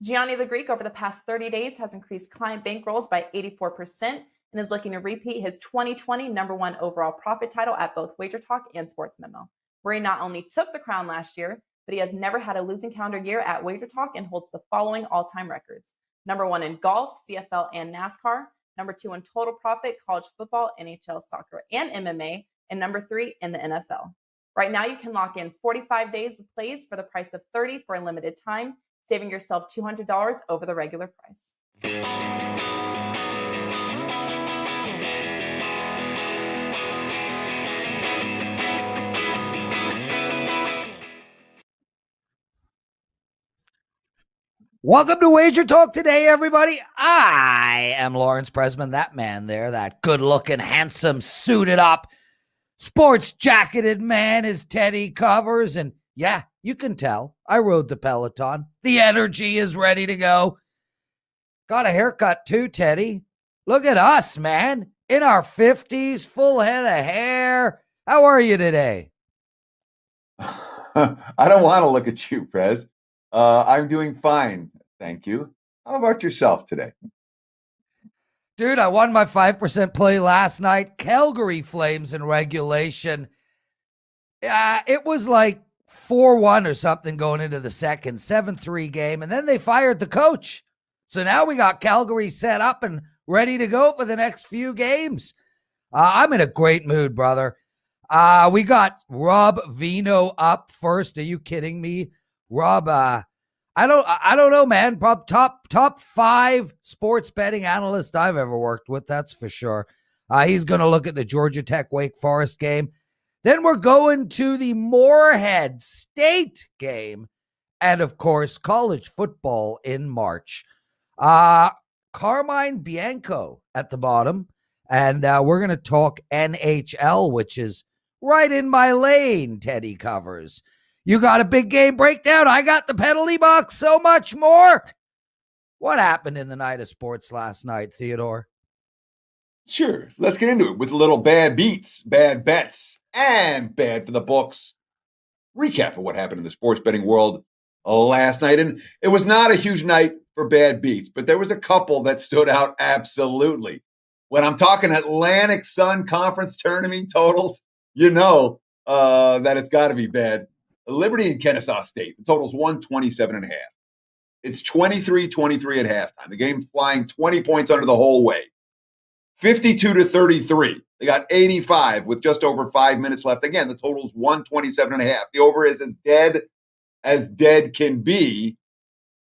Gianni the Greek over the past 30 days has increased client bankrolls by 84% and is looking to repeat his 2020 #1 overall profit title at both WagerTalk and Sports Memo, where he not only took the crown last year, but he has never had a losing calendar year at WagerTalk and holds the following all-time records. #1 in golf, CFL, and NASCAR, #2 in total profit, college football, NHL, soccer, and MMA, and #3 in the NFL. Right now, you can lock in 45 days of plays for the price of $30 for a limited time, saving yourself $200 over the regular price. Welcome to Wager Talk Today, everybody. I am Lawrence Presman, that man there, that good-looking, handsome, suited-up, sports-jacketed man is Teddy Covers. And yeah, you can tell, I rode the Peloton. The energy is ready to go. Got a haircut too, Teddy. Look at us, man. In our 50s, full head of hair. How are you today? I don't want to look at you, Prez. I'm doing fine, thank you. How about yourself today? Dude, I won my 5% play last night. Calgary Flames in regulation. It was like 4-1 or something going into the second, 7-3 game, and then they fired the coach. So now we got Calgary set up and ready to go for the next few games. I'm in a great mood, brother. We got Rob Veno up first. Are you kidding me? Rob, I don't know, man. Top 5 sports betting analyst I've ever worked with, that's for sure. He's going to look at the Georgia Tech Wake Forest game. Then we're going to the Moorhead State game, and of course, college football in March. Carmine Bianco at the bottom, and we're going to talk NHL, which is right in my lane. Teddy Covers. You got a big game breakdown. I got the penalty box, so much more. What happened in the night of sports last night, Theodore? Sure. Let's get into it with a little bad beats, bad bets, and bad for the books. Recap of what happened in the sports betting world last night. And it was not a huge night for bad beats, but there was a couple that stood out absolutely. When I'm talking Atlantic Sun Conference tournament totals, you know that it's got to be bad. Liberty and Kennesaw State, the total's 127.5. It's 23-23 at halftime. The game flying 20 points under the whole way. 52-33. They got 85 with just over 5 minutes left. Again, the total's 127.5. The over is as dead can be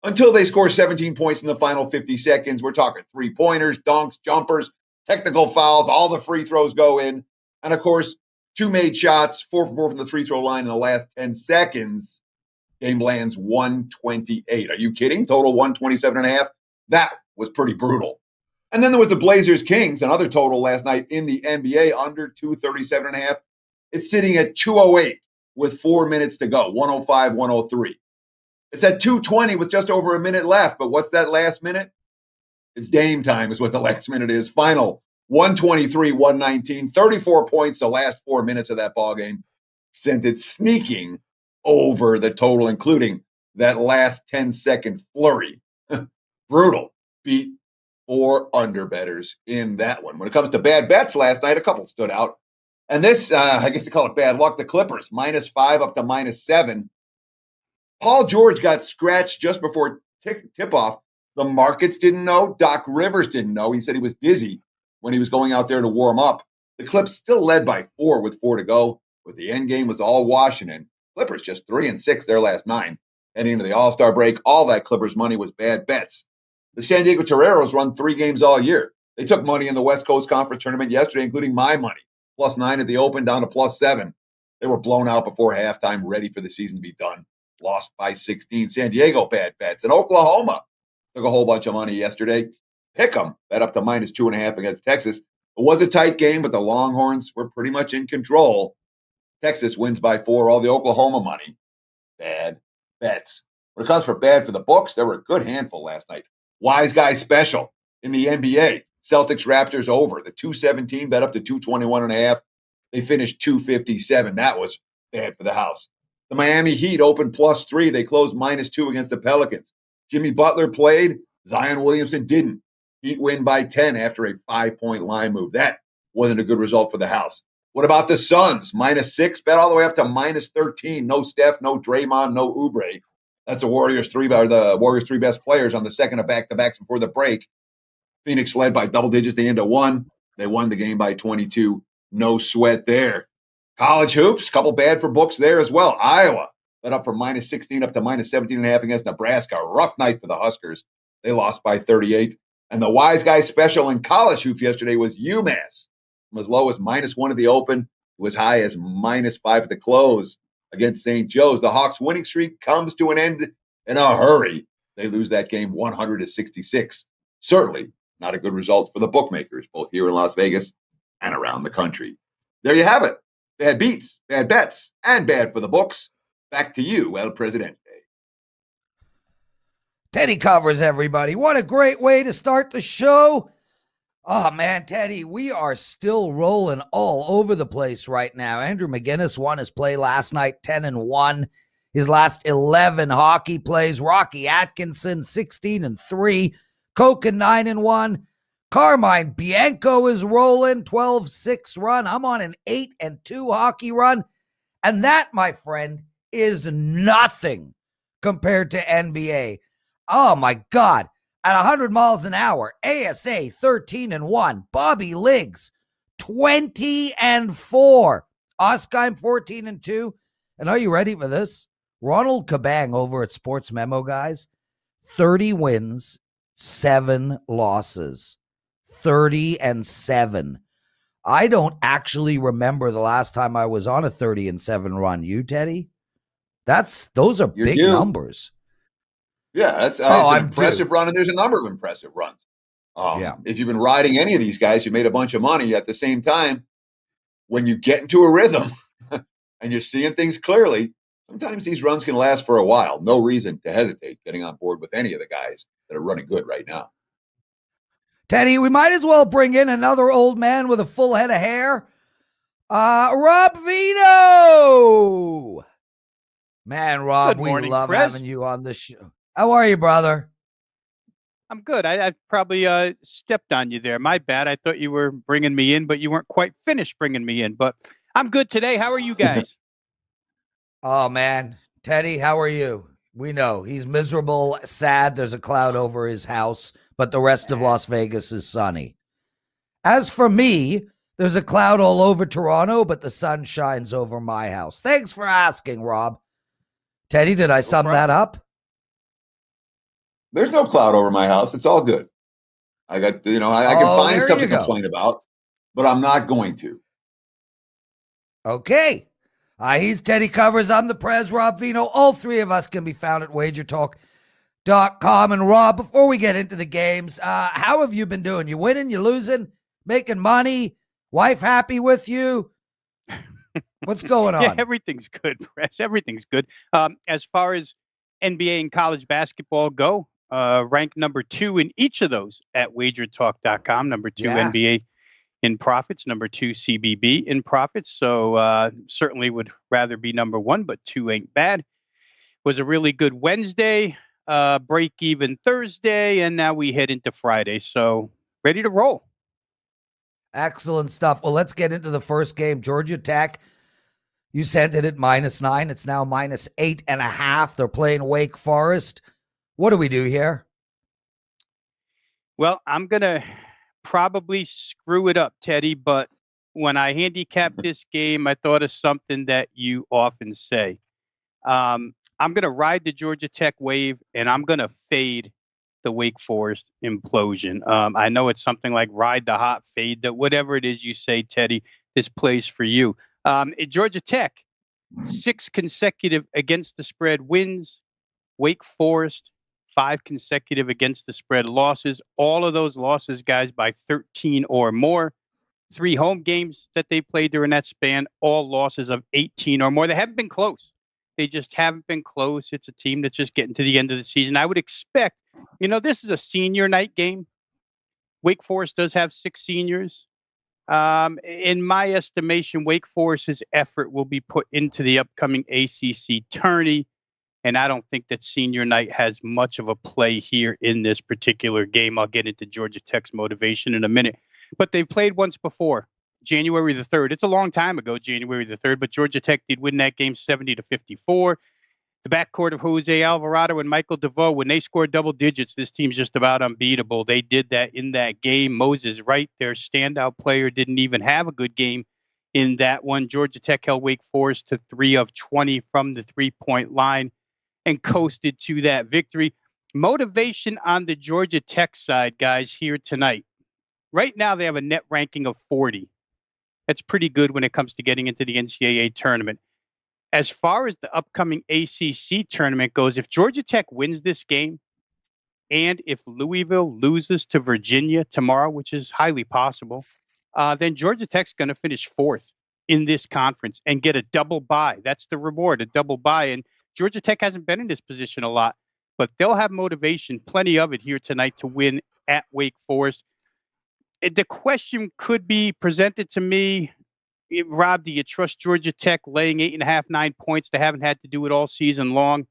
until they score 17 points in the final 50 seconds. We're talking 3-pointers, dunks, jumpers, technical fouls, all the free throws go in. And of course, 2 made shots, 4 for 4 from the free throw line in the last 10 seconds. Game lands 128. Are you kidding? Total 127.5. That was pretty brutal. And then there was the Blazers Kings, another total last night in the NBA, under 237.5. It's sitting at 208 with 4 minutes to go, 105-103. It's at 220 with just over a minute left. But what's that last minute? It's Dame time is what the last minute is. Final 123-119, 34 points the last 4 minutes of that ball game, sent it sneaking over the total, including that last 10-second flurry. Brutal. Beat 4 underbettors in that one. When it comes to bad bets last night, a couple stood out. And this, I guess you call it bad luck, the Clippers, -5 up to -7. Paul George got scratched just before tip-off. The markets didn't know. Doc Rivers didn't know. He said he was dizzy when he was going out there to warm up. The Clips still led by 4 with 4 to go, but the end game was all Washington. Clippers just 3-6 their last 9. Heading into the All-Star break, all that Clippers money was bad bets. The San Diego Toreros run 3 games all year. They took money in the West Coast Conference tournament yesterday, including my money. +9 at the Open, down to +7. They were blown out before halftime, ready for the season to be done. Lost by 16. San Diego bad bets. And Oklahoma took a whole bunch of money yesterday. Pick 'em, bet up to -2.5 against Texas. It was a tight game, but the Longhorns were pretty much in control. Texas wins by 4. All the Oklahoma money. Bad bets. When it comes for bad for the books, there were a good handful last night. Wise guy special in the NBA. Celtics Raptors over. The 217 bet up to 221.5. They finished 257. That was bad for the house. The Miami Heat opened +3. They closed -2 against the Pelicans. Jimmy Butler played. Zion Williamson didn't. Heat win by 10 after a 5-point line move. That wasn't a good result for the house. What about the Suns? -6, bet all the way up to -13. No Steph, no Draymond, no Oubre. That's the Warriors' three best players on the second of back-to-backs before the break. Phoenix led by double digits at the end of one. They won the game by 22. No sweat there. College hoops, couple bad for books there as well. Iowa led up from -16 up to -17.5 against Nebraska. Rough night for the Huskers. They lost by 38. And the wise guy special in college hoops yesterday was UMass. From as low as -1 at the open, it was high as -5 at the close against St. Joe's. The Hawks' winning streak comes to an end in a hurry. They lose that game 100-66. Certainly not a good result for the bookmakers, both here in Las Vegas and around the country. There you have it. Bad beats, bad bets, and bad for the books. Back to you, El Presidente. Teddy covers, everybody. What a great way to start the show. Oh, man, Teddy, we are still rolling all over the place right now. Andrew McGinnis won his play last night, 10-1. His last 11 hockey plays. Rocky Atkinson, 16-3. Koken, 9-1. Carmine Bianco is rolling, 12-6 run. I'm on an 8-2 hockey run. And that, my friend, is nothing compared to NBA. Oh, my God. At 100 miles an hour, ASA 13-1. Bobby Liggs 20-4. Oskheim 14-2. And are you ready for this? Ronald Kabang over at Sports Memo, guys. 30 wins, 7 losses. 30-7. I don't actually remember the last time I was on a 30-7 run. You, Teddy? Those are big numbers. Yeah, that's an impressive run, and there's a number of impressive runs. If you've been riding any of these guys, you made a bunch of money. At the same time, when you get into a rhythm and you're seeing things clearly, sometimes these runs can last for a while. No reason to hesitate getting on board with any of the guys that are running good right now. Teddy, we might as well bring in another old man with a full head of hair. Rob Veno! Man, Rob, we love having you on the show. How are you, brother? I'm good. I probably stepped on you there. My bad. I thought you were bringing me in, but you weren't quite finished bringing me in. But I'm good today. How are you guys? Oh, man. Teddy, how are you? We know he's miserable, sad. There's a cloud over his house, but the rest of Las Vegas is sunny. As for me, there's a cloud all over Toronto, but the sun shines over my house. Thanks for asking, Rob. Teddy, did I sum that up? There's no cloud over my house. It's all good. I got, I can find stuff to complain about, but I'm not going to. Okay. He's Teddy Covers. I'm the Prez, Rob Veno. All three of us can be found at WagerTalk.com. And Rob, before we get into the games, how have you been doing? You winning? You losing? Making money? Wife happy with you? What's going on? Yeah, everything's good, Prez. Everything's good. As far as NBA and college basketball go, ranked number 2 in each of those at WagerTalk.com. Number 2 NBA in profits, number 2 CBB in profits. So certainly would rather be number 1, but 2 ain't bad. Was a really good Wednesday, break even Thursday, and now we head into Friday. So ready to roll. Excellent stuff. Well, let's get into the first game. Georgia Tech, you sent it at -9. It's now -8.5. They're playing Wake Forest. What do we do here? Well, I'm going to probably screw it up, Teddy, but when I handicapped this game, I thought of something that you often say. I'm going to ride the Georgia Tech wave, and I'm going to fade the Wake Forest implosion. I know it's something like ride the hot, fade the whatever it is you say, Teddy, this plays for you. At Georgia Tech, 6 consecutive against the spread wins. Wake Forest, 5 consecutive against the spread losses. All of those losses, guys, by 13 or more. 3 home games that they played during that span, all losses of 18 or more. They haven't been close. They just haven't been close. It's a team that's just getting to the end of the season. I would expect, this is a senior night game. Wake Forest does have 6 seniors. In my estimation, Wake Forest's effort will be put into the upcoming ACC tourney. And I don't think that senior night has much of a play here in this particular game. I'll get into Georgia Tech's motivation in a minute. But they've played once before, January the 3rd. It's a long time ago, January the 3rd, but Georgia Tech did win that game 70-54. The backcourt of Jose Alvarado and Michael DeVoe, when they scored double digits, this team's just about unbeatable. They did that in that game. Moses Wright, their standout player, didn't even have a good game in that one. Georgia Tech held Wake Forest to 3 of 20 from the three-point line and coasted to that victory. Motivation on the Georgia Tech side, guys, here tonight. Right now, they have a net ranking of 40. That's pretty good when it comes to getting into the NCAA tournament. As far as the upcoming ACC tournament goes, if Georgia Tech wins this game, and if Louisville loses to Virginia tomorrow, which is highly possible, then Georgia Tech's going to finish 4th in this conference and get a double bye. That's the reward, a double bye. And Georgia Tech hasn't been in this position a lot, but they'll have motivation, plenty of it here tonight to win at Wake Forest. The question could be presented to me, Rob, do you trust Georgia Tech laying 8.5, 9 points? They haven't had to do it all season long.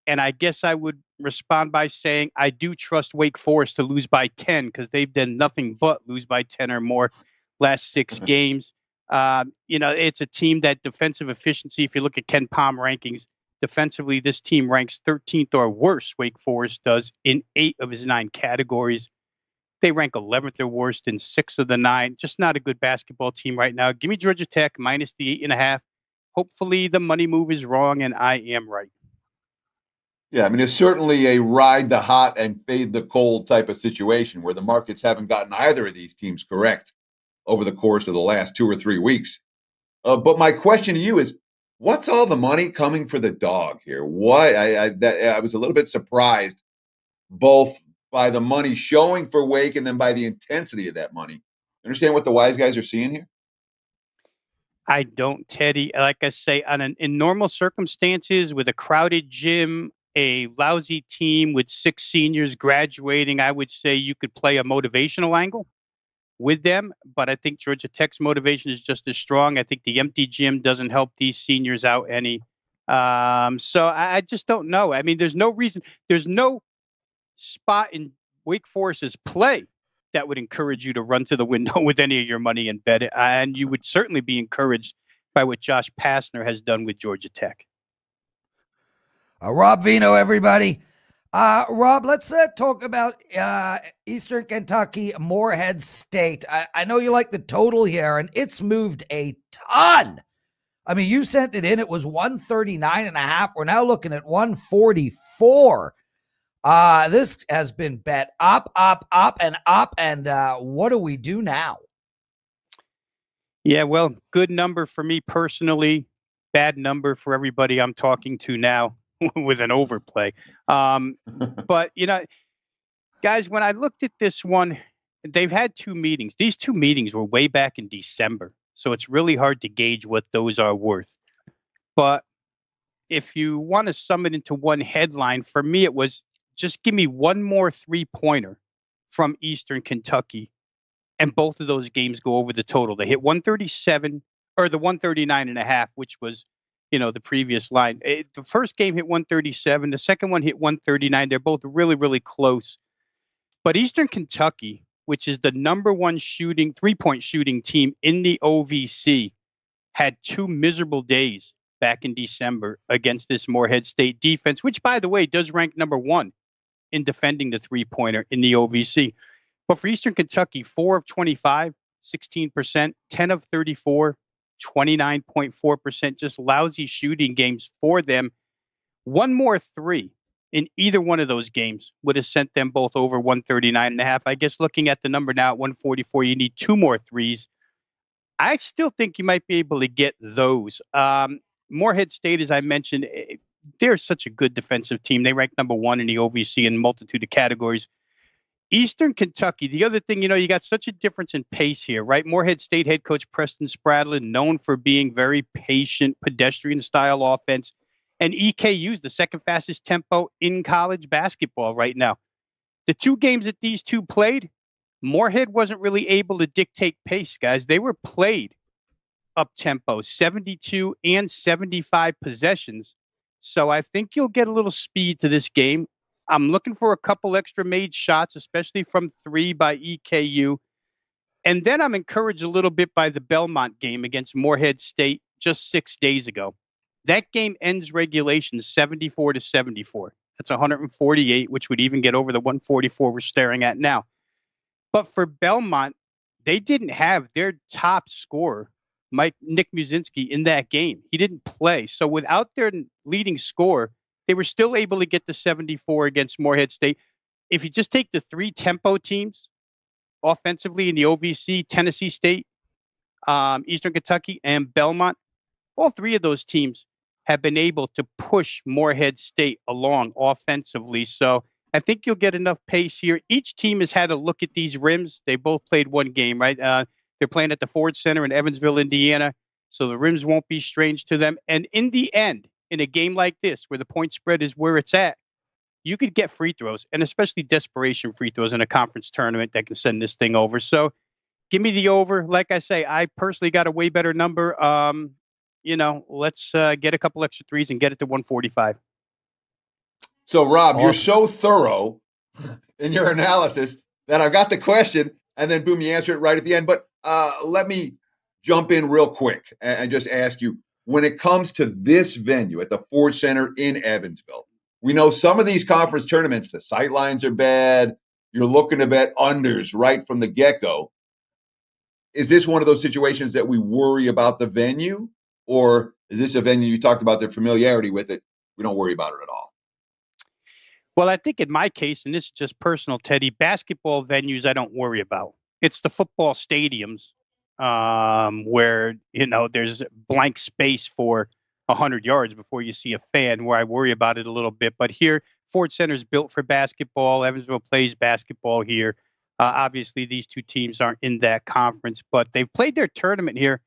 And I guess I would respond by saying I do trust Wake Forest to lose by 10 because they've done nothing but lose by 10 or more last 6 games. It's a team that defensive efficiency, if you look at Ken Palm rankings, defensively, this team ranks 13th or worse, Wake Forest does, in 8 of his 9 categories. They rank 11th or worst in 6 of the 9. Just not a good basketball team right now. Give me Georgia Tech minus the 8.5. Hopefully the money move is wrong and I am right. Yeah, I mean, it's certainly a ride the hot and fade the cold type of situation where the markets haven't gotten either of these teams correct over the course of the last 2 or 3 weeks. But my question to you is, what's all the money coming for the dog here? I was a little bit surprised, both by the money showing for Wake and then by the intensity of that money. Understand what the wise guys are seeing here? I don't, Teddy. Like I say, in normal circumstances with a crowded gym, a lousy team with 6 seniors graduating, I would say you could play a motivational angle with them. But I think Georgia Tech's motivation is just as strong. I think the empty gym doesn't help these seniors out any. So I just don't know. I mean, there's no reason. There's no spot in Wake Forest's play that would encourage you to run to the window with any of your money and bet it. And you would certainly be encouraged by what Josh Pastner has done with Georgia Tech. Rob Veno, everybody. Rob, let's talk about Eastern Kentucky, Morehead State. I know you like the total here, and it's moved a ton. I mean, you sent it in. It was 139.5. We're now looking at 144. This has been bet up, and up. And what do we do now? Yeah, well, good number for me personally. Bad number for everybody I'm talking to now with an overplay. But, guys, when I looked at this one, they've had 2 meetings. These 2 meetings were way back in December. So it's really hard to gauge what those are worth. But if you want to sum it into one headline, for me, it was just give me one more 3-pointer from Eastern Kentucky. And both of those games go over the total. They hit 137 or the 139.5, which was, the previous line. The first game hit 137. The second one hit 139. They're both really, really close. But Eastern Kentucky, which is the number 1 3-point shooting team in the OVC, had 2 miserable days back in December against this Morehead State defense, which, by the way, does rank number 1 in defending the 3-pointer in the OVC. But for Eastern Kentucky, 4 of 25, 16%, 10 of 34, 29.4%, just lousy shooting games for them. One more 3 in either one of those games would have sent them both over 139.5. I guess looking at the number now at 144, you need 2 more 3s. I still think you might be able to get those. Morehead State, as I mentioned, they're such a good defensive team. They rank number 1 in the OVC in a multitude of categories. Eastern Kentucky, the other thing, you got such a difference in pace here, right? Morehead State head coach Preston Spradlin, known for being very patient, pedestrian-style offense. And EKU's the second fastest tempo in college basketball right now. The 2 games that these 2 played, Morehead wasn't really able to dictate pace, guys. They were played up tempo, 72 and 75 possessions So I think you'll get a little speed to this game. I'm looking for a couple extra made shots, especially from 3 by EKU. And then I'm encouraged a little bit by the Belmont game against Morehead State just 6 days ago. That game ends regulation 74-74. That's 148, which would even get over the 144 we're staring at now. But for Belmont, they didn't have their top scorer, Nick Muszynski, in that game. He didn't play. So without their leading scorer, they were still able to get to 74 against Morehead State. If you just take the 3 tempo teams offensively in the OVC, Tennessee State, Eastern Kentucky, and Belmont, all 3 of those teams have been able to push Morehead State along offensively. So I think you'll get enough pace here. Each team has had a look at these rims. They both played one game, right? They're playing at the Ford Center in Evansville, Indiana. So the rims won't be strange to them. And in the end, in a game like this, where the point spread is where it's at, you could get free throws, and especially desperation free throws in a conference tournament that can send this thing over. So give me the over. Like I say, I personally got a way better number. Let's get a couple extra threes and get it to 145. So, Rob, Awesome. You're so thorough in your analysis that I've got the question, and then boom, you answer it right at the end. But let me jump in real quick and just ask you, when it comes to this venue at the Ford Center in Evansville, we know some of these conference tournaments, the sight lines are bad. You're looking to bet unders right from the get-go. Is this one of those situations that we worry about the venue? Or is this a venue, you talked about their familiarity with it, we don't worry about it at all? Well, I think in my case, and this is just personal, Teddy, basketball venues I don't worry about. It's the football stadiums where, there's blank space for 100 yards before you see a fan, where I worry about it a little bit. But here, Ford Center is built for basketball. Evansville plays basketball here. Obviously, these 2 teams aren't in that conference, but they've played their tournament here.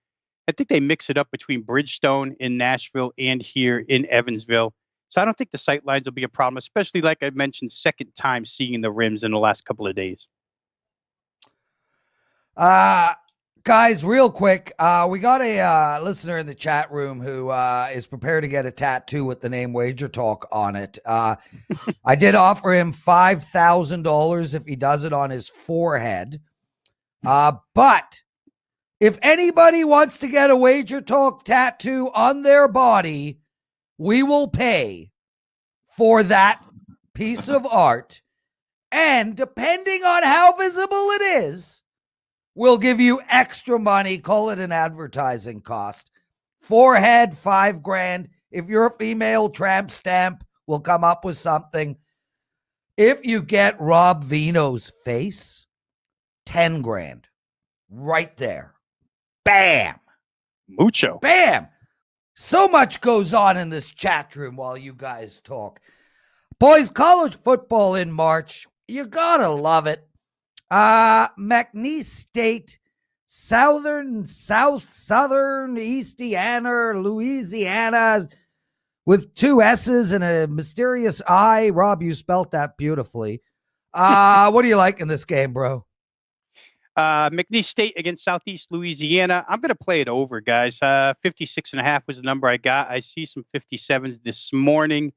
I think they mix it up between Bridgestone in Nashville and here in Evansville. So I don't think the sight lines will be a problem, especially, like I mentioned, second time seeing the rims in the last couple of days. Guys, real quick, we got a listener in the chat room who is prepared to get a tattoo with the name WagerTalk on it. I did offer him $5,000 if he does it on his forehead. But if anybody wants to get a WagerTalk tattoo on their body, we will pay for that piece of art. And depending on how visible it is, we'll give you extra money. Call it an advertising cost. Forehead, $5,000. If you're a female, tramp stamp, we'll come up with something. If you get Rob Veno's face, $10,000. Right there. Bam. Mucho. Bam. So much goes on in this chat room while you guys talk. Boys, college football in March. You gotta love it. McNeese State, Southern, Eastiana, Louisiana, with 2 S's and a mysterious I. Rob, you spelt that beautifully. What do you like in this game, bro? McNeese State against Southeast Louisiana. I'm going to play it over, guys. 56.5 was the number I got. I see some 57s this morning,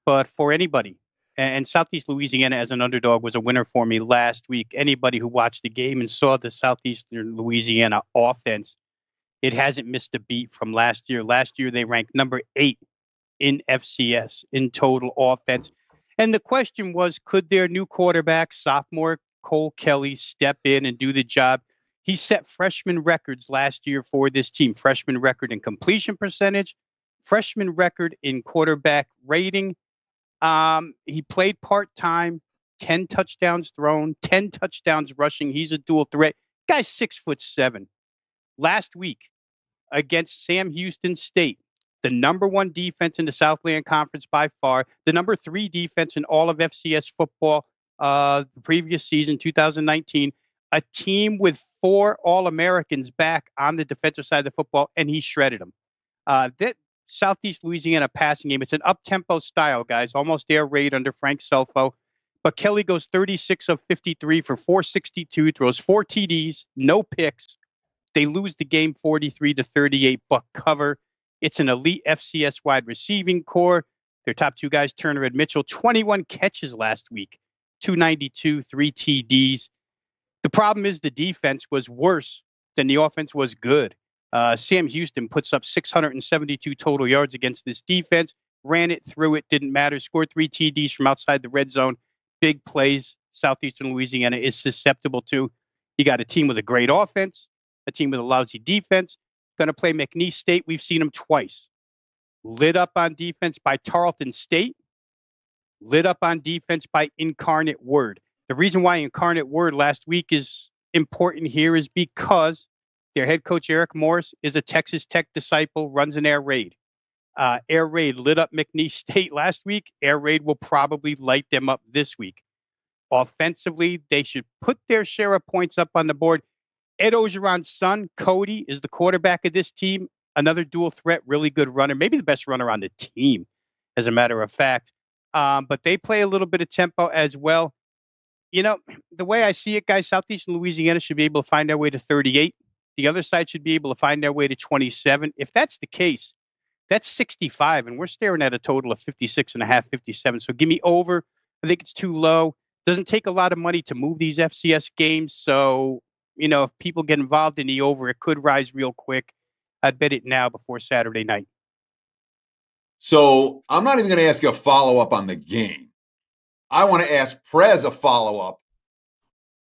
but for anybody, and Southeast Louisiana as an underdog was a winner for me last week. Anybody who watched the game and saw the Southeastern Louisiana offense, it hasn't missed a beat from last year. Last year, they ranked number 8 in FCS in total offense. And the question was, could their new quarterback, sophomore Cole Kelly, step in and do the job? He set freshman records last year for this team. Freshman record in completion percentage, freshman record in quarterback rating. He played part-time, 10 touchdowns thrown, 10 touchdowns rushing. He's a dual threat. Guy's 6'7". Last week against Sam Houston State, the number 1 defense in the Southland Conference by far, the number 3 defense in all of FCS football, the previous season, 2019, a team with 4 All-Americans back on the defensive side of the football, and he shredded them. That Southeast Louisiana passing game, it's an up-tempo style, guys, almost air raid under Frank Selfo. But Kelly goes 36 of 53 for 462, throws 4 TDs, no picks. They lose the game 43-38, but cover. It's an elite FCS wide receiving core. Their top two guys, Turner and Mitchell, 21 catches last week, 292, 3 TDs. The problem is the defense was worse than the offense was good. Sam Houston puts up 672 total yards against this defense, ran it through it, didn't matter, scored 3 TDs from outside the red zone. Big plays Southeastern Louisiana is susceptible to. You got a team with a great offense, a team with a lousy defense. Going to play McNeese State. We've seen them twice. Lit up on defense by Tarleton State. Lit up on defense by Incarnate Word. The reason why Incarnate Word last week is important here is because their head coach, Eric Morris, is a Texas Tech disciple, runs an air raid. Air raid lit up McNeese State last week. Air raid will probably light them up this week. Offensively, they should put their share of points up on the board. Ed Ogeron's son, Cody, is the quarterback of this team. Another dual threat, really good runner, maybe the best runner on the team, as a matter of fact. But they play a little bit of tempo as well. You know, the way I see it, guys, Southeastern Louisiana should be able to find their way to 38. The other side should be able to find their way to 27. If that's the case, that's 65, and we're staring at a total of 56.5, 57. So give me over. I think it's too low. Doesn't take a lot of money to move these FCS games. So, you know, if people get involved in the over, it could rise real quick. I'd bet it now before Saturday night. So I'm not even going to ask you a follow-up on the game. I want to ask Prez a follow-up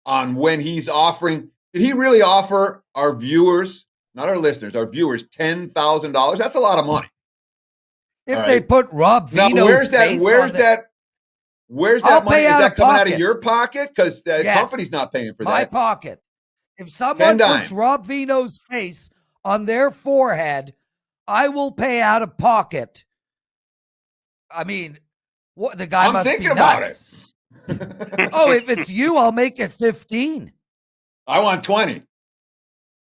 on when he's offering. Did he really offer our viewers, not our listeners, our viewers, $10,000? That's a lot of money. If they put Rob Veno's now, where's that? money? Is that coming out of your pocket? Because the company's not paying for that. My pocket. If someone puts Rob Veno's face on their forehead, I will pay out of pocket. I mean, what the guy must be nuts. Oh, if it's you, I'll make it 15. I want 20.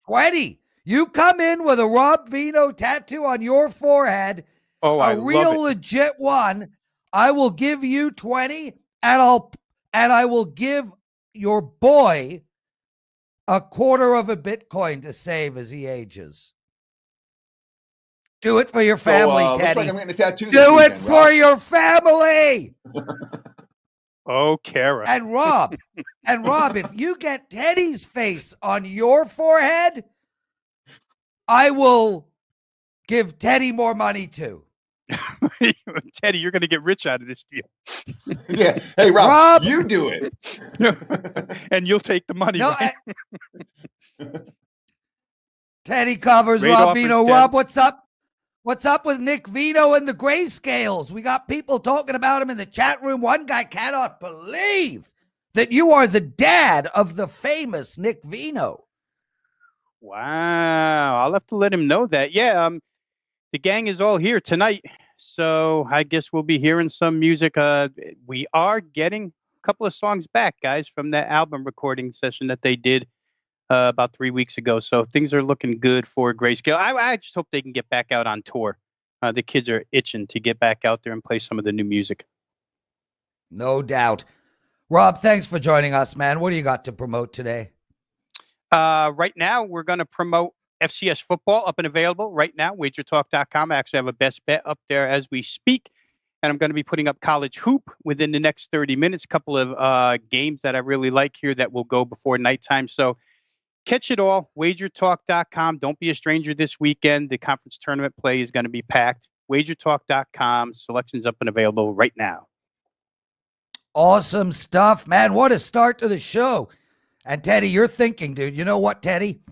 20. You come in with a Rob Veno tattoo on your forehead, a real legit one. I will give you 20, and I will give your boy a quarter of a Bitcoin to save as he ages. Do it for your family, Teddy. Looks like I'm getting a tattoo Do it for your family. Oh, Kara. And Rob, if you get Teddy's face on your forehead, I will give Teddy more money too. Teddy, you're going to get rich out of this deal. Yeah. Hey, Rob, you do it. And you'll take the money. No, right? Teddy covers Rob Veno. Rob, what's up? What's up with Nick Veno and the grayscales? We got people talking about him in the chat room. One guy cannot believe that you are the dad of the famous Nick Veno. Wow. I'll have to let him know that. Yeah, the gang is all here tonight. So I guess we'll be hearing some music. We are getting a couple of songs back, guys, from that album recording session that they did about 3 weeks ago. So things are looking good for Grayscale. I just hope they can get back out on tour. The kids are itching to get back out there and play some of the new music. No doubt. Rob, thanks for joining us, man. What do you got to promote today? Right now, we're going to promote FCS Football, up and available right now, WagerTalk.com. I actually have a best bet up there as we speak. And I'm going to be putting up College Hoop within the next 30 minutes. A couple of games that I really like here that will go before nighttime. So catch it all, WagerTalk.com. Don't be a stranger this weekend. The conference tournament play is going to be packed. WagerTalk.com. Selections up and available right now. Awesome stuff, man. What a start to the show. And Teddy, you're thinking, dude, you know what, Teddy?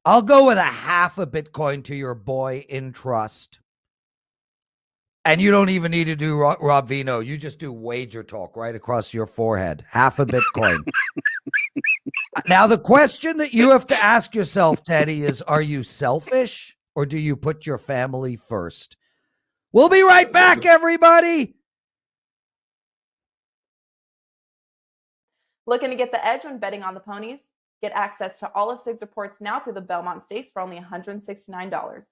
I'll go with a half a Bitcoin to your boy in trust. And you don't even need to do Rob Veno. You just do Wager Talk right across your forehead. Half a Bitcoin. Now, the question that you have to ask yourself, Teddy, is, are you selfish or do you put your family first? We'll be right back, everybody. Looking to get the edge when betting on the ponies? Get access to all of SIG's reports now through the Belmont Stakes for only $169.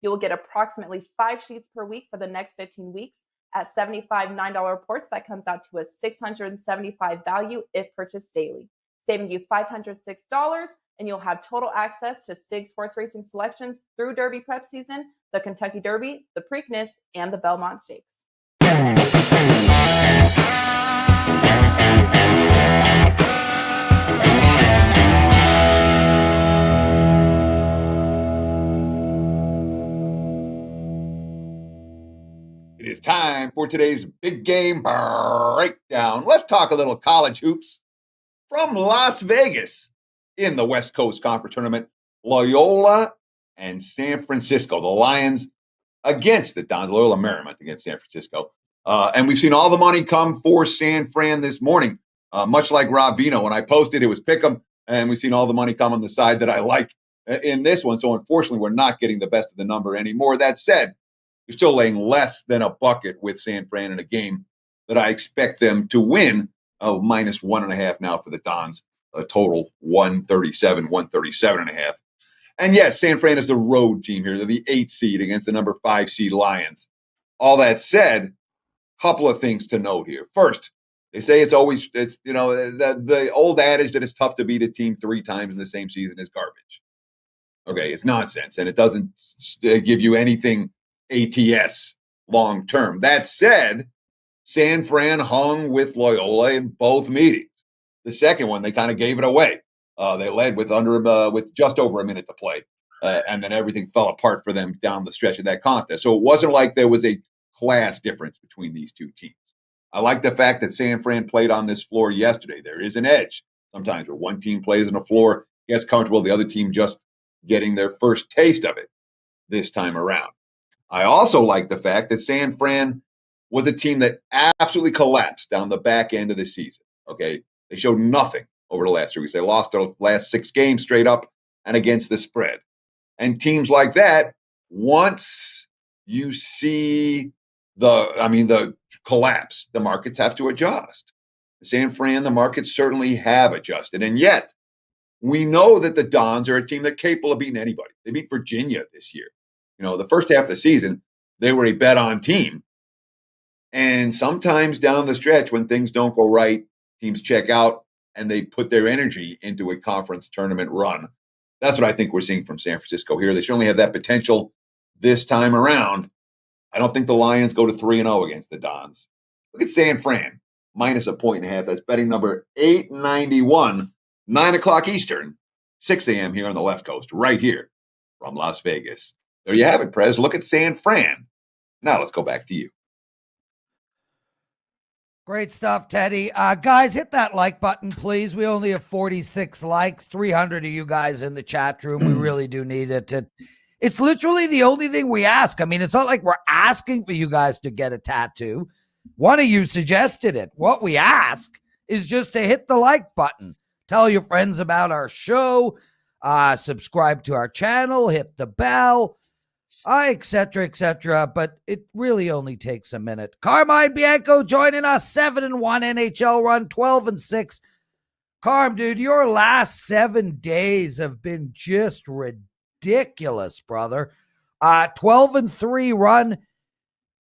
You will get approximately 5 sheets per week for the next 15 weeks at $75 $9 reports. That comes out to a $675 value if purchased daily, saving you $506, and you'll have total access to SIG sports racing selections through Derby prep season, the Kentucky Derby, the Preakness, and the Belmont Stakes. It is time for today's big game breakdown. Let's talk a little college hoops from Las Vegas in the West Coast Conference Tournament. Loyola and San Francisco. The Lions against the Dons. Loyola Marymount against San Francisco. And we've seen all the money come for San Fran this morning. Much like Rob Veno, when I posted, it was pick 'em, and we've seen all the money come on the side that I like in this one. So unfortunately, we're not getting the best of the number anymore. That said, you're still laying less than a bucket with San Fran in a game that I expect them to win. Minus 1.5 now for the Dons. A total 137.5. And yes, San Fran is the road team here. They're the 8th seed against the number 5 seed Lions. All that said, a couple of things to note here. First, they say it's the old adage that it's tough to beat a team 3 times in the same season is garbage. Okay, it's nonsense, and it doesn't give you anything ATS long term. That said, San Fran hung with Loyola in both meetings. The second one, they kind of gave it away. They led with just over a minute to play, and then everything fell apart for them down the stretch of that contest. So it wasn't like there was a class difference between these two teams. I like the fact that San Fran played on this floor yesterday. There is an edge sometimes where one team plays on the floor, gets comfortable, the other team just getting their first taste of it this time around. I also like the fact that San Fran was a team that absolutely collapsed down the back end of the season. Okay, they showed nothing over the last 3 weeks. They lost their last 6 games straight up and against the spread. And teams like that, once you see the collapse, the markets have to adjust. San Fran, the markets certainly have adjusted. And yet, we know that the Dons are a team that's capable of beating anybody. They beat Virginia this year. The first half of the season, they were a bet-on team. And sometimes down the stretch, when things don't go right, teams check out and they put their energy into a conference tournament run. That's what I think we're seeing from San Francisco here. They certainly have that potential this time around. I don't think the Lions go to 3-0 against the Dons. Look at San Fran, minus 1.5. That's betting number 891, 9 o'clock Eastern, 6 a.m. here on the left coast, right here from Las Vegas. There you have it, Prez. Look at San Fran. Now let's go back to you. Great stuff, Teddy. Guys, hit that like button, please. We only have 46 likes, 300 of you guys in the chat room. We really do need it. It's literally the only thing we ask. I mean, it's not like we're asking for you guys to get a tattoo. One of you suggested it. What we ask is just to hit the like button. Tell your friends about our show. Subscribe to our channel. Hit the bell. etc., etc. But it really only takes a minute. Carmine Bianco joining us, 7-1 NHL run, 12-6. Carm, dude, your last 7 days have been just ridiculous, brother. 12-3 run.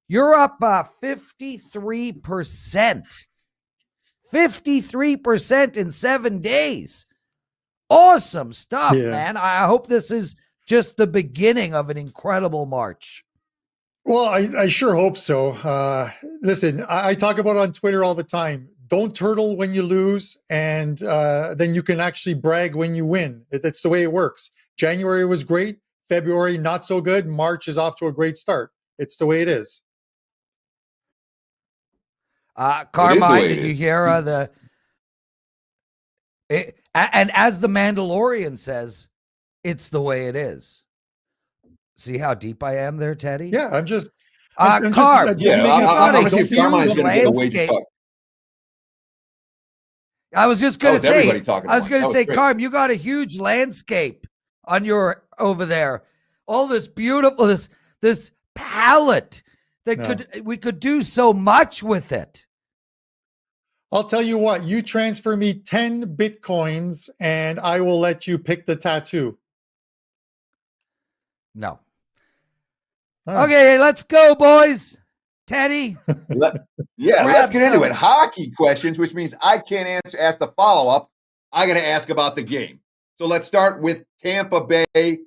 You're up 53%. 53% in 7 days. Awesome stuff, man. I hope this is just the beginning of an incredible march. Well, I sure hope so. Listen, I talk about it on Twitter all the time. Don't turtle when you lose, and then you can actually brag when you win. That's the way it works. January was great. February, not so good. March is off to a great start. It's the way it is. Carmine, did you hear and as the Mandalorian says, it's the way it is. See how deep I am there, Teddy? Yeah, I'm just Carm. I'm going to see if Carmine's going to get a wager talk. I was just going to say, Carm, Carm, you got a huge landscape on your over there. All this beautiful, this palette that we could do so much with it. I'll tell you what, you transfer me 10 Bitcoins and I will let you pick the tattoo. No. Okay, let's go, boys. Teddy. Let's get into it. Hockey questions, which means I can't ask the follow-up. I got to ask about the game. So let's start with Tampa Bay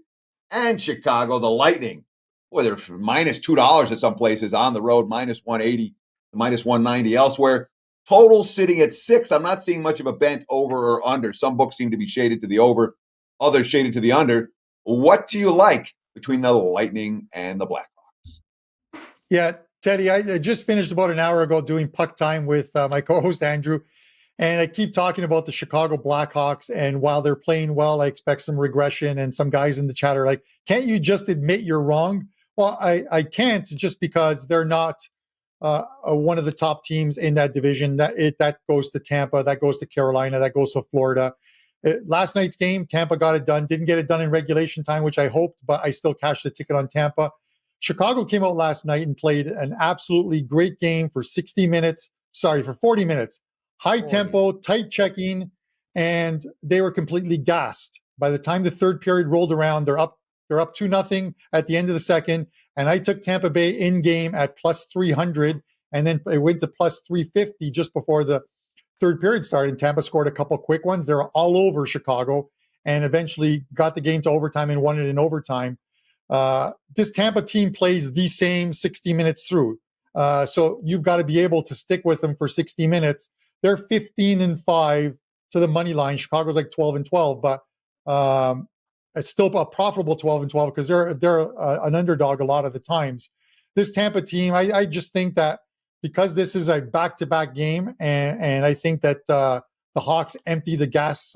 and Chicago, the Lightning. Boy, they're minus $2 at some places on the road, minus 180 minus 190 elsewhere. Total sitting at 6. I'm not seeing much of a bent over or under. Some books seem to be shaded to the over, others shaded to the under. What do you like between the Lightning and the Blackhawks? Yeah, Teddy, I just finished about an hour ago doing puck time with my co-host Andrew, and I keep talking about the Chicago Blackhawks. And while they're playing well, I expect some regression. And some guys in the chat are like, "Can't you just admit you're wrong?" Well, I can't, just because they're not one of the top teams in that division. That goes to Tampa, that goes to Carolina, that goes to Florida. Last night's game, Tampa got it done. Didn't get it done in regulation time, which I hoped, but I still cashed the ticket on Tampa. Chicago came out last night and played an absolutely great game for 40 minutes. High tempo, tight checking, and they were completely gassed. By the time the third period rolled around, they're up 2-0 at the end of the second. And I took Tampa Bay in game at plus 300, and then it went to plus 350 just before the third period started. And Tampa scored a couple quick ones. They were all over Chicago and eventually got the game to overtime and won it in overtime. This Tampa team plays the same 60 minutes through. So you've got to be able to stick with them for 60 minutes. They're 15-5 to the money line. Chicago's like 12-12, but it's still a profitable 12-12 because they're an underdog a lot of the times. This Tampa team, I just think that because this is a back-to-back game, and I think that the Hawks emptied the gas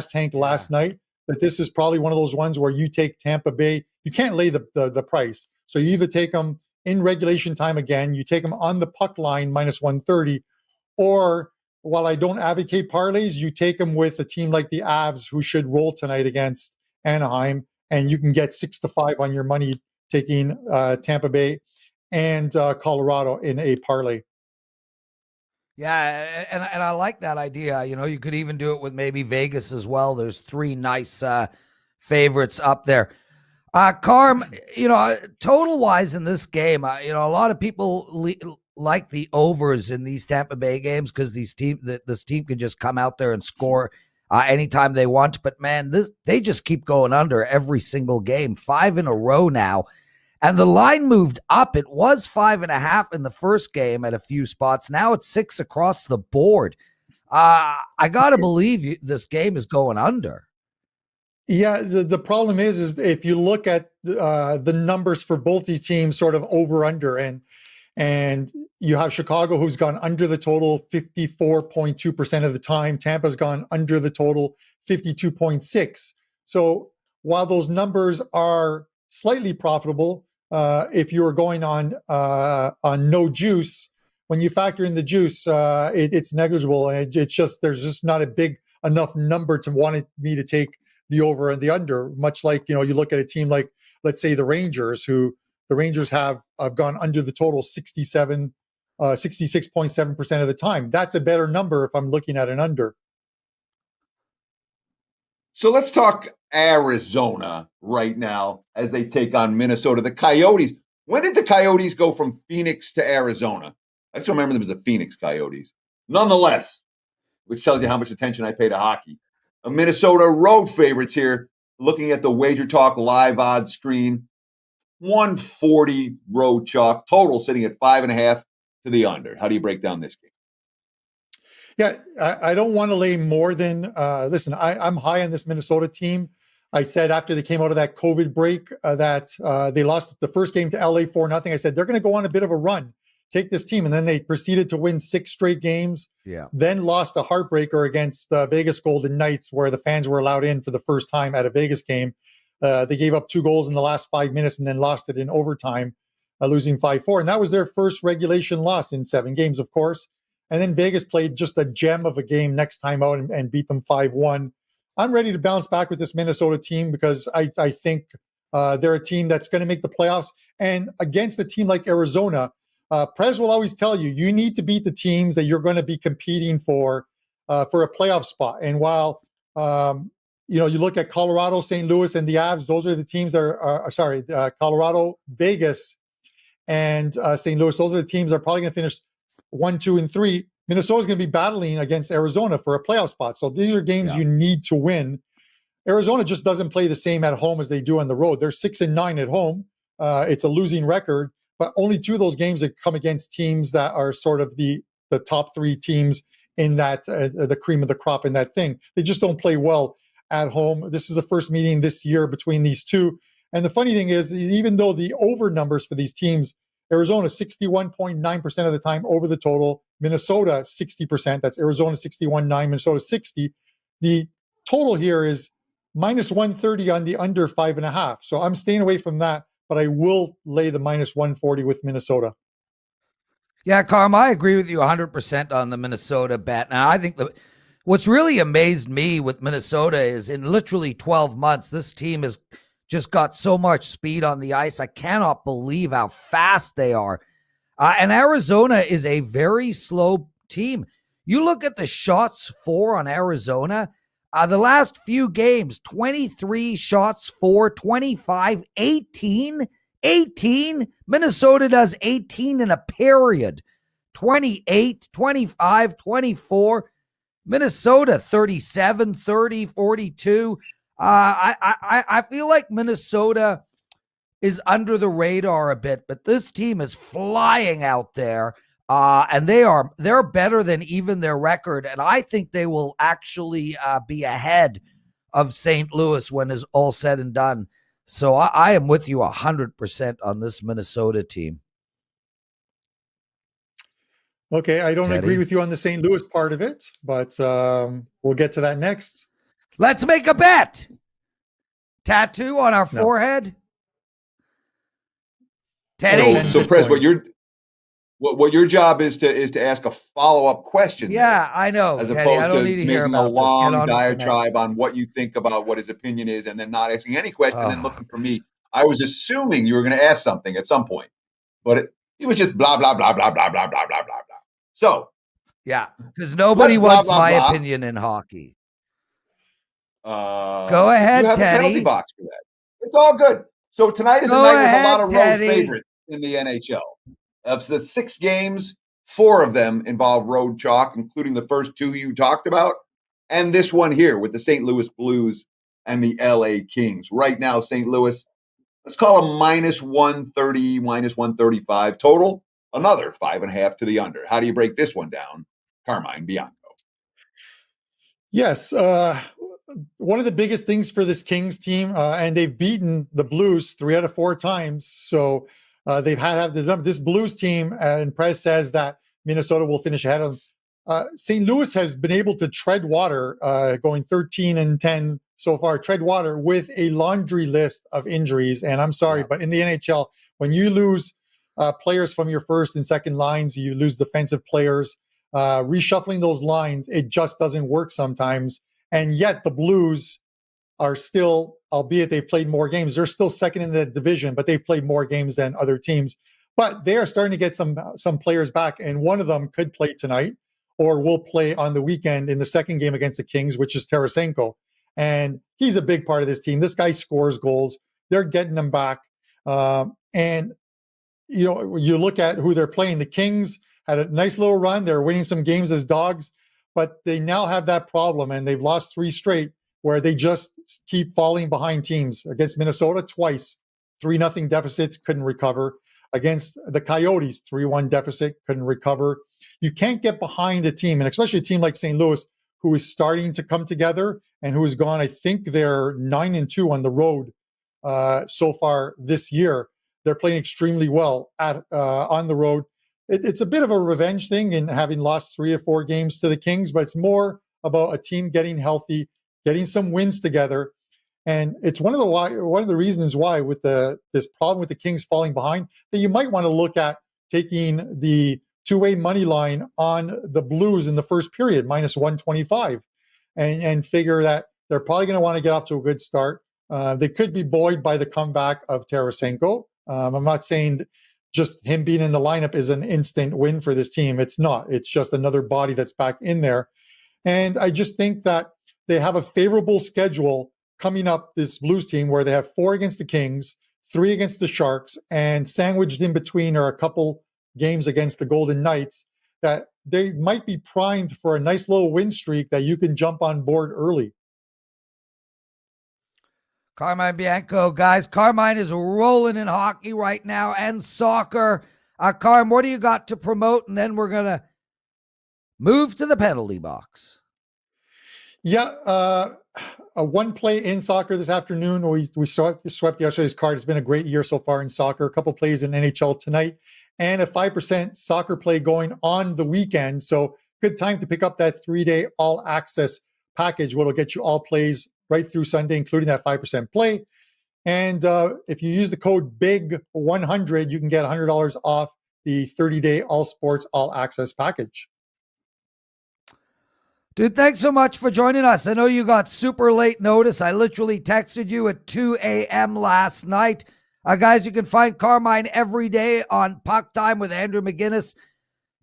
tank last night, that this is probably one of those ones where you take Tampa Bay. You can't lay the price. So you either take them in regulation time again, you take them on the puck line minus 130, or while I don't advocate parlays, you take them with a team like the Avs, who should roll tonight against Anaheim, and you can get 6-5 on your money taking Tampa Bay and Colorado in a parlay. Yeah, and I like that idea. You could even do it with maybe Vegas as well. There's 3 nice favorites up there. Carm, total wise in this game, a lot of people like the overs in these Tampa Bay games because this team can just come out there and score anytime they want. But man, they just keep going under every single game, 5 in a row now. And the line moved up. It was 5.5 in the first game at a few spots. Now it's 6 across the board. I got to believe this game is going under. Yeah, the problem is if you look at the numbers for both these teams, sort of over under, and you have Chicago, who's gone under the total 54.2% of the time. Tampa's gone under the total 52.6. So while those numbers are slightly profitable, if you were going on no juice, when you factor in the juice, it's negligible, and it's just there's just not a big enough number to want me to take the over and the under. Much like you look at a team like, let's say, the Rangers, who the Rangers have gone under the total 66.7% of the time. That's a better number if I'm looking at an under. So let's talk Arizona right now as they take on Minnesota. The Coyotes. When did the Coyotes go from Phoenix to Arizona? I just remember them as the Phoenix Coyotes. Nonetheless, which tells you how much attention I pay to hockey. A Minnesota road favorites here. Looking at the WagerTalk live odds screen. 140 road chalk. Total sitting at 5.5 to the under. How do you break down this game? Yeah, I don't want to lay more than, listen, I'm high on this Minnesota team. I said after they came out of that COVID break that they lost the first game to LA 4-0. I said, they're going to go on a bit of a run, take this team. And then they proceeded to win 6 straight games. Yeah. Then lost a heartbreaker against the Vegas Golden Knights, where the fans were allowed in for the first time at a Vegas game. They gave up 2 goals in the last 5 minutes and then lost it in overtime, losing 5-4. And that was their first regulation loss in 7 games, of course. And then Vegas played just a gem of a game next time out and beat them 5-1. I'm ready to bounce back with this Minnesota team because I think they're a team that's going to make the playoffs. And against a team like Arizona, Prez will always tell you, you need to beat the teams that you're going to be competing for a playoff spot. And while you look at Colorado, St. Louis, and the Avs, those are the teams that are Colorado, Vegas, and St. Louis. Those are the teams that are probably going to finish 1, 2, and 3. Minnesota's going to be battling against Arizona for a playoff spot. So these are games you need to win. Arizona just doesn't play the same at home as they do on the road. They're 6-9 at home. It's a losing record, but only 2 of those games have come against teams that are sort of the top 3 teams in that, the cream of the crop in that thing. They just don't play well at home. This is the first meeting this year between these two. And the funny thing is, even though the over numbers for these teams, Arizona 61.9% of the time over the total, Minnesota 60%, that's Arizona 61.9, Minnesota 60. The total here is minus 130 on the under 5.5. So I'm staying away from that, but I will lay the minus 140 with Minnesota. Yeah, Carm, I agree with you 100% on the Minnesota bet. Now, I think what's really amazed me with Minnesota is in literally 12 months, this team has just got so much speed on the ice. I cannot believe how fast they are. And Arizona is a very slow team. You look at the shots for on Arizona, the last few games, 23 shots for, 25, 18. Minnesota does 18 in a period. 28, 25, 24. Minnesota 37, 30, 42. I feel like Minnesota is under the radar a bit, but this team is flying out there, and they're better than even their record, and I think they will actually be ahead of St. Louis when it's all said and done. So I am with you 100% on this Minnesota team. Okay, I don't Teddy? agree with you on the St. Louis part of it, but we'll get to that next. Let's make a bet. Tattoo on our forehead. Teddy. So Prez, what your job is to ask a follow-up question. Yeah, there, I know. As Teddy, opposed I don't to need to hear making a about long this. diatribe on what you think about what his opinion is, and then not asking any question, and then looking for me. I was assuming you were going to ask something at some point, but it was just blah blah blah blah blah blah blah blah blah blah. So yeah, because nobody wants blah, my blah. opinion in hockey. Go ahead, you have Teddy. A penalty box for that. It's all good. So tonight is a night with a lot of road favorites in the NHL. Of the 6 games, 4 of them involve road chalk, including the first 2 you talked about, and this one here with the St. Louis Blues and the LA Kings. Right now, St. Louis, let's call them minus 130, minus 135 total. Another 5.5 to the under. How do you break this one down, Carmine Bianco? Yes, one of the biggest things for this Kings team, and they've beaten the Blues 3 out of 4 times. So they've had this Blues team, and Prez says that Minnesota will finish ahead of them. St. Louis has been able to tread water, going 13-10 so far, tread water with a laundry list of injuries. And I'm sorry, but in the NHL, when you lose players from your first and second lines, you lose defensive players. Reshuffling those lines, it just doesn't work sometimes. And yet the Blues are still, albeit they've played more games, they're still second in the division, but they've played more games than other teams. But they are starting to get some players back, and one of them could play tonight or will play on the weekend in the second game against the Kings, which is Tarasenko. And he's a big part of this team. This guy scores goals. They're getting them back. And, you know, you look at who they're playing. The Kings had a nice little run. They're winning some games as dogs, but they now have that problem, and they've lost 3 straight where they just keep falling behind teams. Against Minnesota twice, 3-0 deficits, couldn't recover. Against the Coyotes, 3-1 deficit, couldn't recover. You can't get behind a team, and especially a team like St. Louis, who is starting to come together and who has gone, I think they're 9-2 on the road so far this year. They're playing extremely well on the road. It's a bit of a revenge thing in having lost 3 or 4 games to the Kings, but it's more about a team getting healthy, getting some wins together. And it's one of the reasons why with this problem with the Kings falling behind, that you might want to look at taking the two-way money line on the Blues in the first period, minus 125, and figure that they're probably going to want to get off to a good start. They could be buoyed by the comeback of Tarasenko. I'm not saying just him being in the lineup is an instant win for this team. It's not. It's just another body that's back in there. And I just think that they have a favorable schedule coming up, this Blues team, where they have 4 against the Kings, 3 against the Sharks, and sandwiched in between are a couple games against the Golden Knights, that they might be primed for a nice little win streak that you can jump on board early. Carmine Bianco, guys. Carmine is rolling in hockey right now and soccer. Carm, what do you got to promote? And then we're going to move to the penalty box. Yeah, a one play in soccer this afternoon. We swept yesterday's card. It's been a great year so far in soccer. A couple plays in NHL tonight, and a 5% soccer play going on the weekend. So good time to pick up that 3-day all access package, what'll get you all plays right through Sunday, including that 5% play. And if you use the code BIG100, you can get $100 off the 30-day all sports all access package. Dude, thanks so much for joining us. I know you got super late notice. I literally texted you at 2 a.m. last night. Guys, you can find Carmine every day on Puck Time with Andrew McGinnis.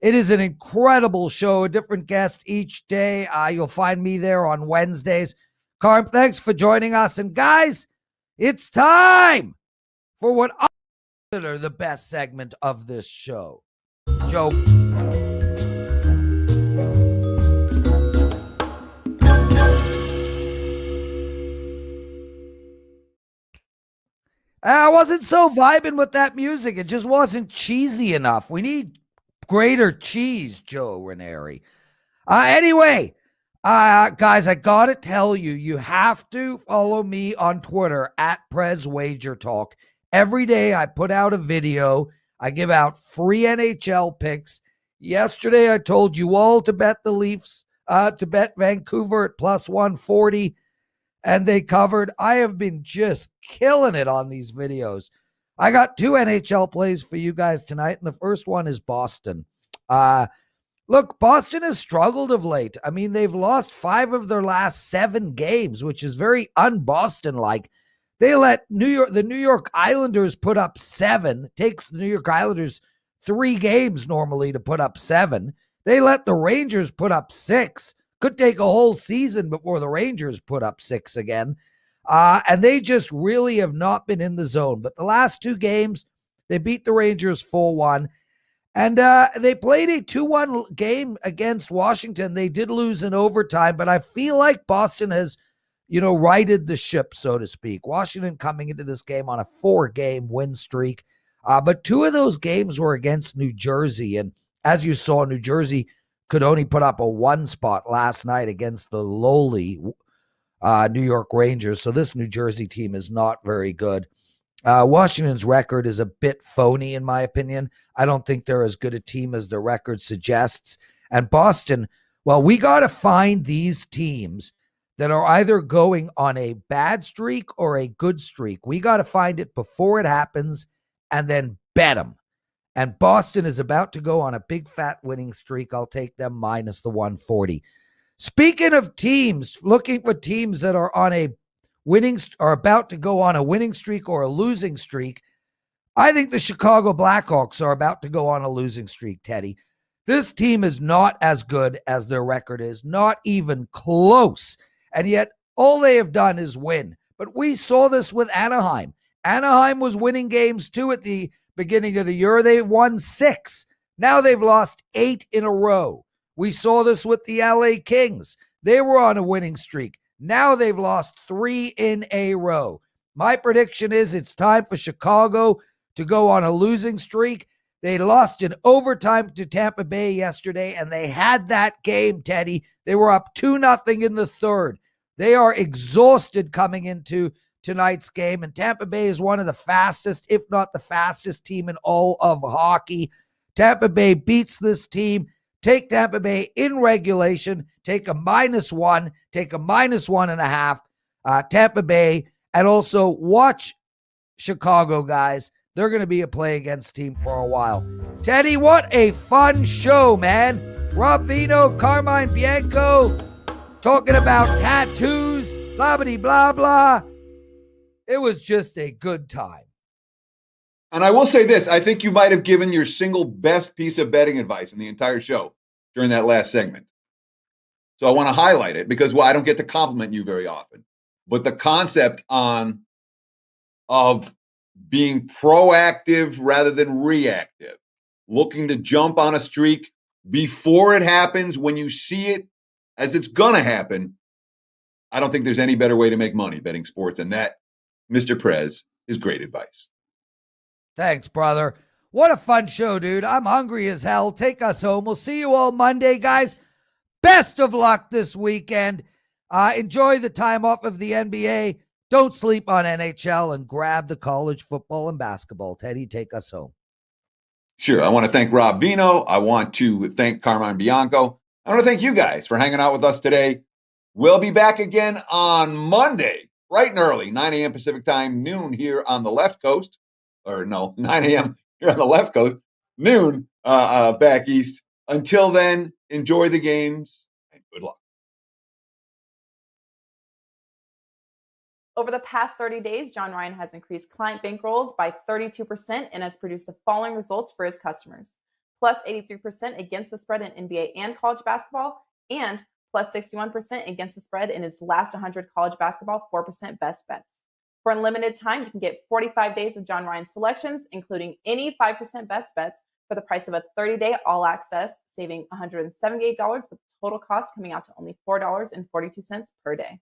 It is an incredible show, a different guest each day. You'll find me there on Wednesdays. Carm, thanks for joining us. And guys, it's time for what I consider the best segment of this show. Joe. I wasn't so vibing with that music. It just wasn't cheesy enough. We need greater cheese, Joe Ranieri. Anyway, guys, I got to tell you, you have to follow me on Twitter at Prez WagerTalk. Every day I put out a video. I give out free NHL picks. Yesterday I told you all to bet the Leafs, to bet Vancouver at plus 140. And they covered. I have been just killing it on these videos. I got 2 NHL plays for you guys tonight, and the first one is Boston. Look, Boston has struggled of late. I mean, they've lost 5 of their last 7 games, which is very un-Boston-like. They let the New York Islanders put up 7. It takes the New York Islanders 3 games normally to put up 7. They let the Rangers put up 6. Could take a whole season before the Rangers put up 6 again. And they just really have not been in the zone. But the last 2 games, they beat the Rangers 4-1. And they played a 2-1 game against Washington. They did lose in overtime, but I feel like Boston has, righted the ship, so to speak. Washington coming into this game on a 4-game win streak. But 2 of those games were against New Jersey. And as you saw, New Jersey could only put up a 1 spot last night against the lowly New York Rangers. So this New Jersey team is not very good. Washington's record is a bit phony, in my opinion. I don't think they're as good a team as their record suggests. And Boston, well, we got to find these teams that are either going on a bad streak or a good streak. We got to find it before it happens and then bet them. And Boston is about to go on a big fat winning streak. I'll take them minus the 140. Speaking of teams, looking for teams that are on a are about to go on a winning streak or a losing streak, I think the Chicago Blackhawks are about to go on a losing streak, Teddy. This team is not as good as their record is, not even close. And yet all they have done is win. But we saw this with Anaheim. Anaheim was winning games too at the beginning of the year. They won 6. Now they've lost 8 in a row. We saw this with the LA Kings. They were on a winning streak. Now they've lost 3 in a row. My prediction is it's time for Chicago to go on a losing streak. They lost in overtime to Tampa Bay yesterday, and they had that game, Teddy. They were up 2-0 in the third. They are exhausted coming into tonight's game, and Tampa Bay is one of the fastest, if not the fastest team in all of hockey. Tampa Bay beats this team. Take Tampa Bay in regulation, take a -1, take a -1.5, Tampa Bay, and also watch Chicago, guys. They're going to be a play against team for a while. Teddy, what a fun show, man. Rob Veno, Carmine Bianco, talking about tattoos, blah, blah, blah, blah. It was just a good time. And I will say this, I think you might have given your single best piece of betting advice in the entire show during that last segment. So I want to highlight it because, well, I don't get to compliment you very often. But the concept of being proactive rather than reactive, looking to jump on a streak before it happens, when you see it as it's going to happen, I don't think there's any better way to make money betting sports. And that Mr. Prez his great advice. Thanks, brother. What a fun show, dude. I'm hungry as hell. Take us home. We'll see you all Monday, guys. Best of luck this weekend. Enjoy the time off of the NBA. Don't sleep on NHL and grab the college football and basketball. Teddy, take us home. Sure. I want to thank Rob Veno. I want to thank Carmine Bianco. I want to thank you guys for hanging out with us today. We'll be back again on Monday, bright and early, 9 a.m. Pacific time, noon here on the left coast. Or no, 9 a.m. here on the left coast, noon back east. Until then, enjoy the games and good luck. Over the past 30 days, John Ryan has increased client bankrolls by 32% and has produced the following results for his customers. Plus 83% against the spread in NBA and college basketball, and plus 61% against the spread in his last 100 college basketball 4% best bets. For unlimited time, you can get 45 days of John Ryan selections, including any 5% best bets, for the price of a 30-day all-access, saving $178 with the total cost coming out to only $4.42 per day.